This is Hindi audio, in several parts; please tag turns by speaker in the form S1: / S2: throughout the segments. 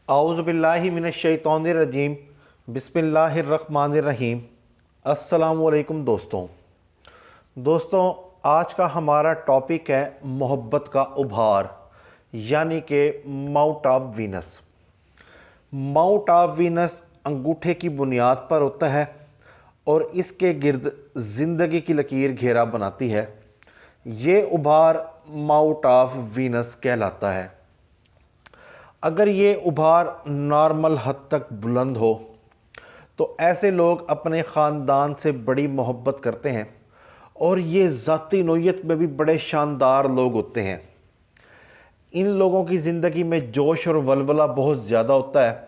S1: आउज़ुबिल्लाहि मिनश्शैतानिर्रजीम बिस्मिल्लाहिर्रहमानिर्रहीम। अस्सलामुअलैकुम दोस्तों, आज का हमारा टॉपिक है मोहब्बत का उभार, यानी कि mount of Venus. Mount of Venus अंगूठे की बुनियाद पर होता है और इसके गिर्द ज़िंदगी की लकीर घेरा बनाती है। ये उभार माउंट ऑफ वीनस कहलाता है। अगर ये उभार नॉर्मल हद तक बुलंद हो तो ऐसे लोग अपने ख़ानदान से बड़ी मोहब्बत करते हैं और ये ज़ाती नौइयत में भी बड़े शानदार लोग होते हैं। इन लोगों की ज़िंदगी में जोश और वलवला बहुत ज़्यादा होता है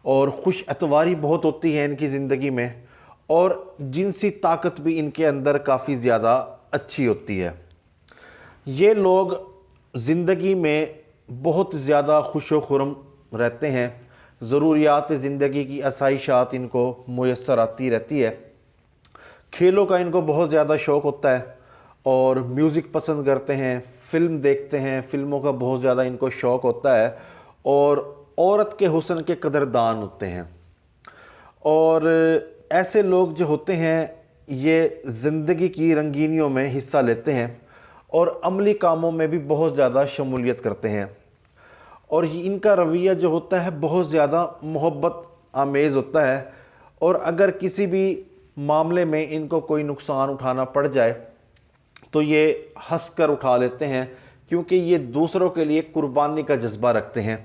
S1: और खुश एतवारी बहुत होती है इनकी ज़िंदगी में, और जिनसी ताकत भी इनके अंदर काफ़ी ज़्यादा अच्छी होती है। ये लोग ज़िंदगी में बहुत ज़्यादा खुश व खुरम रहते हैं। ज़रूरियात ज़िंदगी की आसाइशात इनको मुयस्सर आती रहती है। खेलों का इनको बहुत ज़्यादा शौक़ होता है और म्यूज़िक पसंद करते हैं, फ़िल्म देखते हैं, फ़िल्मों का बहुत ज़्यादा इनको शौक़ होता है और औरत के हुस्न के कदरदान होते हैं। और ऐसे लोग जो होते हैं ये ज़िंदगी की रंगीनियों में हिस्सा लेते हैं और अमली कामों में भी बहुत ज़्यादा शमूलियत करते हैं। और इनका रवैया जो होता है बहुत ज़्यादा मोहब्बत आमेज़ होता है, और अगर किसी भी मामले में इनको कोई नुकसान उठाना पड़ जाए तो ये हंस कर उठा लेते हैं, क्योंकि ये दूसरों के लिए कुर्बानी का जज्बा रखते हैं।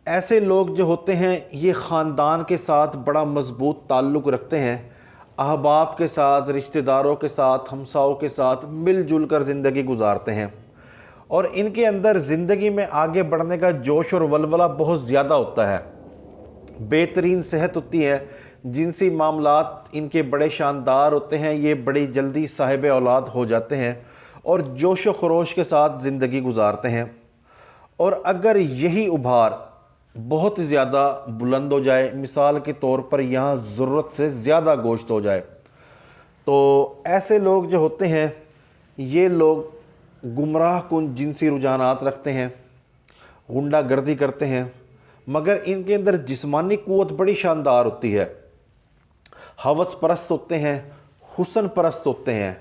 S1: ऐसे लोग जो होते हैं ये ख़ानदान के साथ बड़ा मज़बूत ताल्लुक़ रखते हैं। अहबाब के साथ, रिश्तेदारों के साथ, हमसाओं के साथ मिलजुल कर ज़िंदगी गुजारते हैं और इनके अंदर ज़िंदगी में आगे बढ़ने का जोश और वलवला बहुत ज़्यादा होता है। बेहतरीन सेहत होती है, जिनसी मामलात इनके बड़े शानदार होते हैं। ये बड़ी जल्दी साहिब औलाद हो जाते हैं और जोश व खरोश के साथ ज़िंदगी गुजारते हैं। और अगर यही उभार बहुत ज़्यादा बुलंद हो जाए, मिसाल के तौर पर यहाँ ज़रूरत से ज़्यादा गोश्त हो जाए, तो ऐसे लोग जो होते हैं ये लोग गुमराह कुन जिनसी रुझानात रखते हैं, गुंडागर्दी करते हैं, मगर इनके अंदर जिस्मानी क़ुव्वत बड़ी शानदार होती है। हवस परस्त होते हैं, हुस्न परस्त होते हैं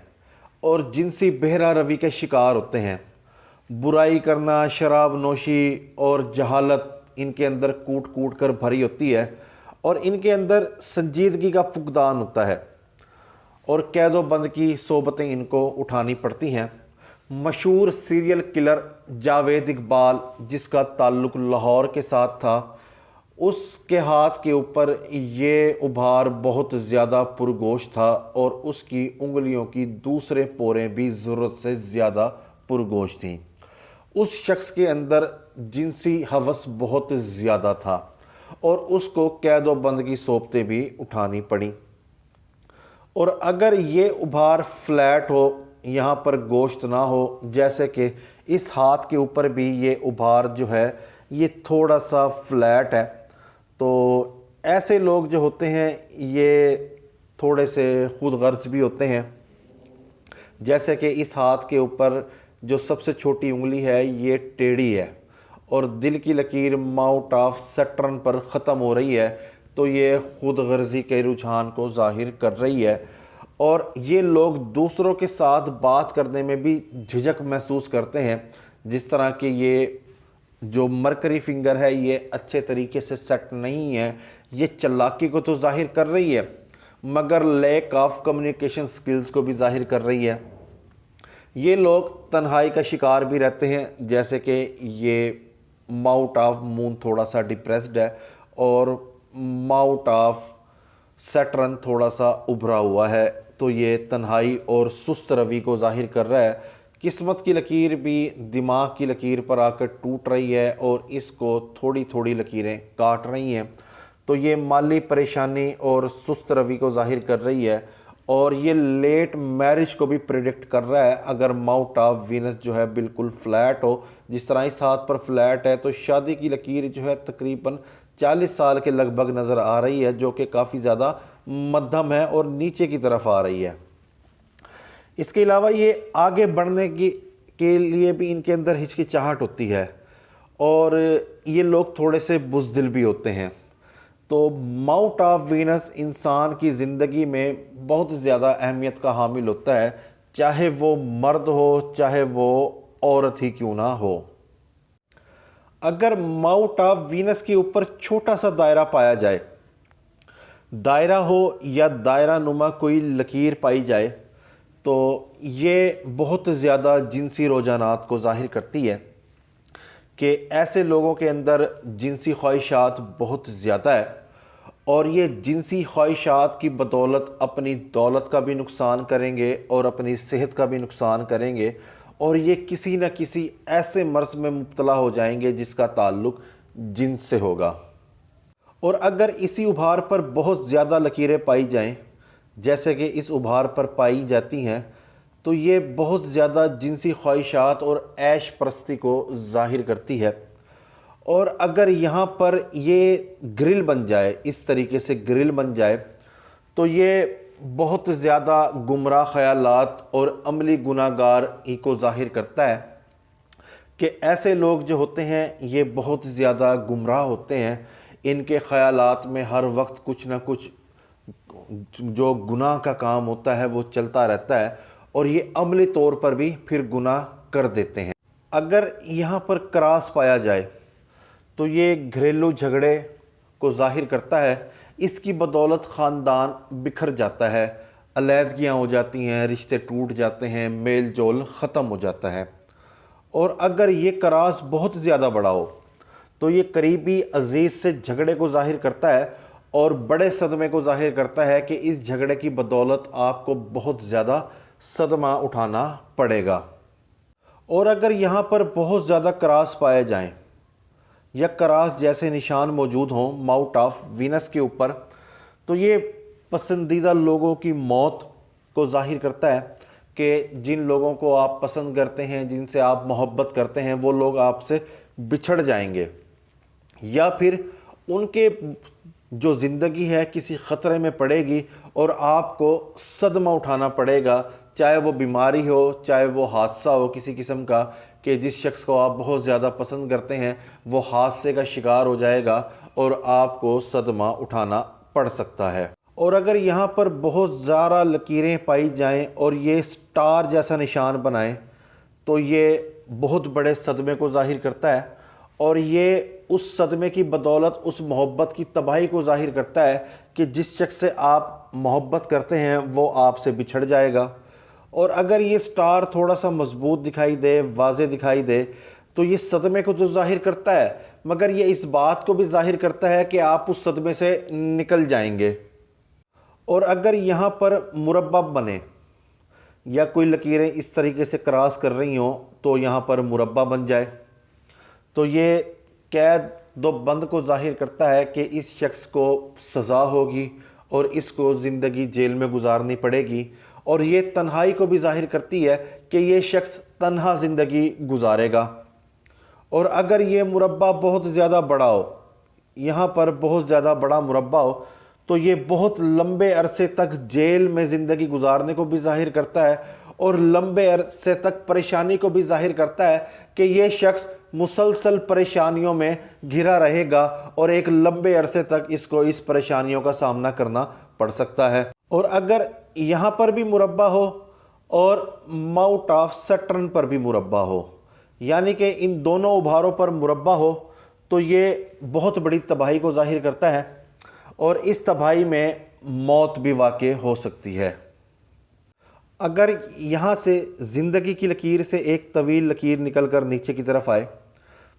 S1: और जिनसी बहरा रवी के शिकार होते हैं। बुराई करना, शराब नोशी और जहालत इनके अंदर कूट कूट कर भरी होती है और इनके अंदर संजीदगी का फुकदान होता है और कैदो बंद की सोबतें इनको उठानी पड़ती हैं। मशहूर सीरियल किलर जावेद इकबाल, जिसका ताल्लुक़ लाहौर के साथ था, उसके हाथ के ऊपर ये उभार बहुत ज़्यादा पुरगोश था और उसकी उंगलियों की दूसरे पोरें भी ज़रूरत से ज़्यादा पुरगोश थीं। उस शख्स के अंदर जिनसी हवस बहुत ज़्यादा था और उसको कैदो बंद की सोबतें भी उठानी पड़ी। और अगर ये उभार फ्लैट हो, यहाँ पर गोश्त ना हो, जैसे कि इस हाथ के ऊपर भी ये उभार जो है ये थोड़ा सा फ्लैट है, तो ऐसे लोग जो होते हैं ये थोड़े से खुद गर्ज भी होते हैं। जैसे कि इस हाथ के ऊपर जो सबसे छोटी उंगली है ये टेढ़ी है और दिल की लकीर माउंट ऑफ सैटर्न पर ख़त्म हो रही है, तो ये खुद गर्जी के रुझान को ज़ाहिर कर रही है। और ये लोग दूसरों के साथ बात करने में भी झिझक महसूस करते हैं, जिस तरह कि ये जो मरकरी फिंगर है ये अच्छे तरीके से सेट नहीं है। ये चालाकी को तो जाहिर कर रही है मगर लैक ऑफ कम्युनिकेशन स्किल्स को भी जाहिर कर रही है। ये लोग तन्हाई का शिकार भी रहते हैं, जैसे कि ये माउंट ऑफ मून थोड़ा सा डिप्रेस्ड है और माउंट ऑफ सैटर्न थोड़ा सा उभरा हुआ है, तो ये तन्हाई और सुस्त रवि को जाहिर कर रहा है। किस्मत की लकीर भी दिमाग की लकीर पर आकर टूट रही है और इसको थोड़ी थोड़ी लकीरें काट रही हैं, तो ये माली परेशानी और सुस्त रवि को जाहिर कर रही है। और ये लेट मैरिज को भी प्रिडिक्ट कर रहा है। अगर माउंट ऑफ वीनस जो है बिल्कुल फ्लैट हो, जिस तरह इस हाथ पर फ्लैट है, तो शादी की लकीर जो है तकरीबन 40 साल के लगभग नज़र आ रही है, जो कि काफ़ी ज़्यादा मध्यम है और नीचे की तरफ आ रही है। इसके अलावा ये आगे बढ़ने के लिए भी इनके अंदर हिचकिचाहट होती है और ये लोग थोड़े से बुज़दिल भी होते हैं। तो माउंट ऑफ वीनस इंसान की ज़िंदगी में बहुत ज़्यादा अहमियत का हामिल होता है, चाहे वो मर्द हो चाहे वो औरत ही क्यों ना हो। अगर माउंट ऑफ वीनस के ऊपर छोटा सा दायरा पाया जाए, दायरा हो या दायरा नुमा कोई लकीर पाई जाए, तो ये बहुत ज़्यादा जिनसी रुझानात को ज़ाहिर करती है कि ऐसे लोगों के अंदर जिनसी ख्वाहिशात बहुत ज़्यादा है और ये जिनसी ख्वाहिशात की बदौलत अपनी दौलत का भी नुकसान करेंगे और अपनी सेहत का भी नुकसान करेंगे और ये किसी न किसी ऐसे मर्ज़ में मुब्तला हो जाएंगे जिसका ताल्लुक़ जिन्स से होगा। और अगर इसी उभार पर बहुत ज़्यादा लकीरें पाई जाएं, जैसे कि इस उभार पर पाई जाती हैं, तो ये बहुत ज़्यादा जिनसी ख्वाहिशात और ऐश परस्ती को ज़ाहिर करती है। और अगर यहाँ पर ये ग्रिल बन जाए, इस तरीके से ग्रिल बन जाए, तो ये बहुत ज़्यादा गुमराह ख़यालात और अमली गुनाहगारी को ज़ाहिर करता है कि ऐसे लोग जो होते हैं ये बहुत ज़्यादा गुमराह होते हैं। इनके ख़यालात में हर वक्त कुछ ना कुछ जो गुनाह का काम होता है वो चलता रहता है और ये अमली तौर पर भी फिर गुनाह कर देते हैं। अगर यहाँ पर क्रॉस पाया जाए तो ये घरेलू झगड़े को ज़ाहिर करता है। इसकी बदौलत ख़ानदान बिखर जाता है, अलहदगियाँ हो जाती हैं, रिश्ते टूट जाते हैं, मेल जोल ख़त्म हो जाता है। और अगर ये क्रॉस बहुत ज़्यादा बड़ा हो तो ये करीबी अजीज़ से झगड़े को ज़ाहिर करता है और बड़े सदमे को ज़ाहिर करता है कि इस झगड़े की बदौलत आपको बहुत ज़्यादा सदमा उठाना पड़ेगा। और अगर यहाँ पर बहुत ज़्यादा क्रॉस पाए जाएं या क्रॉस जैसे निशान मौजूद हों माउंट ऑफ वीनस के ऊपर, तो ये पसंदीदा लोगों की मौत को ज़ाहिर करता है कि जिन लोगों को आप पसंद करते हैं, जिनसे आप मोहब्बत करते हैं, वो लोग आपसे बिछड़ जाएंगे या फिर उनके जो ज़िंदगी है किसी ख़तरे में पड़ेगी और आपको सदमा उठाना पड़ेगा, चाहे वो बीमारी हो, चाहे वो हादसा हो किसी किस्म का, कि जिस शख्स को आप बहुत ज़्यादा पसंद करते हैं वो हादसे का शिकार हो जाएगा और आपको सदमा उठाना पड़ सकता है। और अगर यहाँ पर बहुत ज़्यादा लकीरें पाई जाएं और ये स्टार जैसा निशान बनाएं, तो ये बहुत बड़े सदमे को ज़ाहिर करता है और ये उस सदमे की बदौलत उस मोहब्बत की तबाही को ज़ाहिर करता है कि जिस शख्स से आप मोहब्बत करते हैं वो आपसे बिछड़ जाएगा। और अगर ये स्टार थोड़ा सा मजबूत दिखाई दे, वाज़े दिखाई दे, तो ये सदमे को तो ज़ाहिर करता है, मगर ये इस बात को भी ज़ाहिर करता है कि आप उस सदमे से निकल जाएंगे। और अगर यहाँ पर मुरब्बा बने या कोई लकीरें इस तरीके से क्रॉस कर रही हों तो यहाँ पर मुरब्बा बन जाए, तो ये कैद दो बंद को ज़ाहिर करता है कि इस शख्स को सज़ा होगी और इसको ज़िंदगी जेल में गुजारनी पड़ेगी। और ये तन्हाई को भी ज़ाहिर करती है कि ये शख्स तन्हा ज़िंदगी गुजारेगा। और अगर ये मुरब्बा बहुत ज़्यादा बड़ा हो, यहाँ पर बहुत ज़्यादा बड़ा मुरब्बा हो, तो ये बहुत लंबे अरसे तक जेल में ज़िंदगी गुजारने को भी ज़ाहिर करता है और लंबे अरसे तक परेशानी को भी ज़ाहिर करता है कि ये शख्स मुसलसल परेशानियों में घिरा रहेगा और एक लंबे अरसे तक इसको इस परेशानियों का सामना करना पड़ सकता है। और अगर यहाँ पर भी मुरब्बा हो और माउंट ऑफ सैटर्न पर भी मुरब्बा हो, यानी कि इन दोनों उभारों पर मुरब्बा हो, तो ये बहुत बड़ी तबाही को ज़ाहिर करता है और इस तबाही में मौत भी वाक़ई हो सकती है। अगर यहाँ से ज़िंदगी की लकीर से एक तवील लकीर निकल कर नीचे की तरफ आए,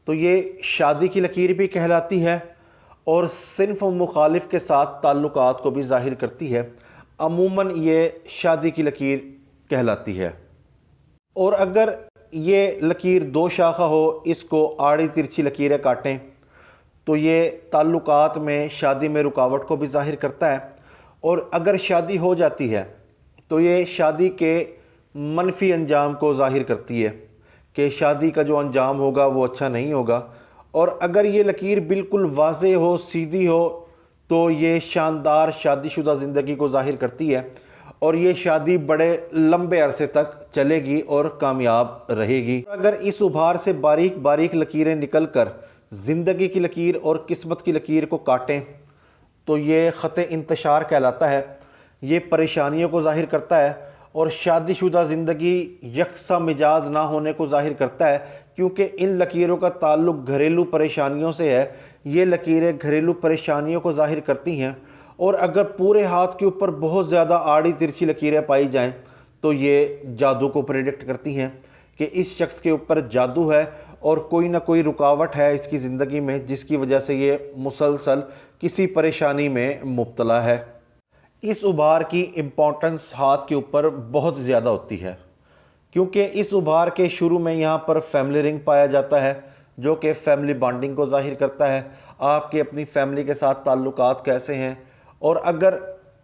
S1: तो ये शादी की लकीर भी कहलाती है और सिन्फ मुखालिफ के साथ ताल्लुकात को भी ज़ाहिर करती है। अमूमन ये शादी की लकीर कहलाती है। और अगर ये लकीर दो शाखा हो, इसको आड़ी तिरछी लकीरें काटें, तो ये ताल्लुकात में शादी में रुकावट को भी ज़ाहिर करता है। और अगर शादी हो जाती है तो ये शादी के मनफी अंजाम को ज़ाहिर करती है कि शादी का जो अंजाम होगा वो अच्छा नहीं होगा। और अगर ये लकीर बिल्कुल वाज़े हो, सीधी हो, तो ये शानदार शादीशुदा ज़िंदगी को ज़ाहिर करती है। और ये शादी बड़े लंबे अरसे तक चलेगी और कामयाब रहेगी। अगर इस उभार से बारीक बारीक लकीरें निकलकर ज़िंदगी की लकीर और किस्मत की लकीर को काटें तो ये ख़त इंतशार कहलाता है। ये परेशानियों को ज़ाहिर करता है और शादीशुदा ज़िंदगी यकसा मिजाज ना होने को ज़ाहिर करता है, क्योंकि इन लकीरों का ताल्लुक़ घरेलू परेशानियों से है। ये लकीरें घरेलू परेशानियों को ज़ाहिर करती हैं और अगर पूरे हाथ के ऊपर बहुत ज़्यादा आड़ी तिरछी लकीरें पाई जाएं तो ये जादू को प्रेडिक्ट करती हैं कि इस शख्स के ऊपर जादू है और कोई ना कोई रुकावट है इसकी ज़िंदगी में, जिसकी वजह से ये मुसलसल किसी परेशानी में मुब्तला है। इस उभार की इम्पोर्टेंस हाथ के ऊपर बहुत ज़्यादा होती है, क्योंकि इस उभार के शुरू में यहाँ पर फैमिली रिंग पाया जाता है, जो कि फैमिली बॉन्डिंग को ज़ाहिर करता है। आपके अपनी फैमिली के साथ ताल्लुकात कैसे हैं, और अगर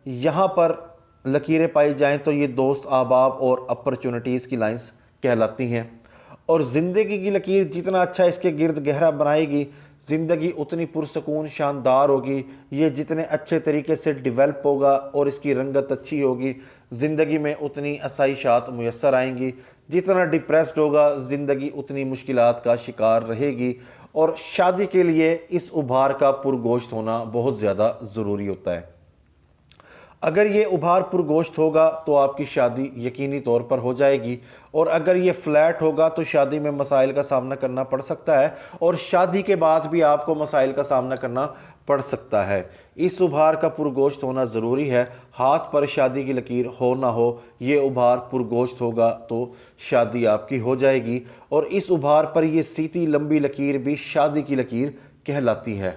S1: यहाँ पर लकीरें पाई जाएं तो ये दोस्त, अहबाब और अपॉर्चुनिटीज़ की लाइंस कहलाती हैं। और ज़िंदगी की लकीर जितना अच्छा इसके गिर्द गहरा बनाएगी, ज़िंदगी उतनी पुरसकून शानदार होगी। ये जितने अच्छे तरीके से डेवलप होगा और इसकी रंगत अच्छी होगी, ज़िंदगी में उतनी आसाइशात मुयस्सर आएंगी। जितना डिप्रेस्ड होगा, ज़िंदगी उतनी मुश्किलात का शिकार रहेगी। और शादी के लिए इस उभार का पुरगोश्त होना बहुत ज़्यादा ज़रूरी होता है। अगर ये उभार पुरगोश्त होगा तो आपकी शादी यकीनी तौर पर हो जाएगी, और अगर ये फ्लैट होगा तो शादी में मसाइल का सामना करना पड़ सकता है और शादी के बाद भी आपको मसाइल का सामना करना पड़ सकता है। इस उभार का पुरगोश्त होना ज़रूरी है। हाथ पर शादी की लकीर हो ना हो, ये उभार पुरगोश्त होगा तो शादी आपकी हो जाएगी। और इस उभार पर ये सीधी लंबी लकीर भी शादी की लकीर कहलाती है।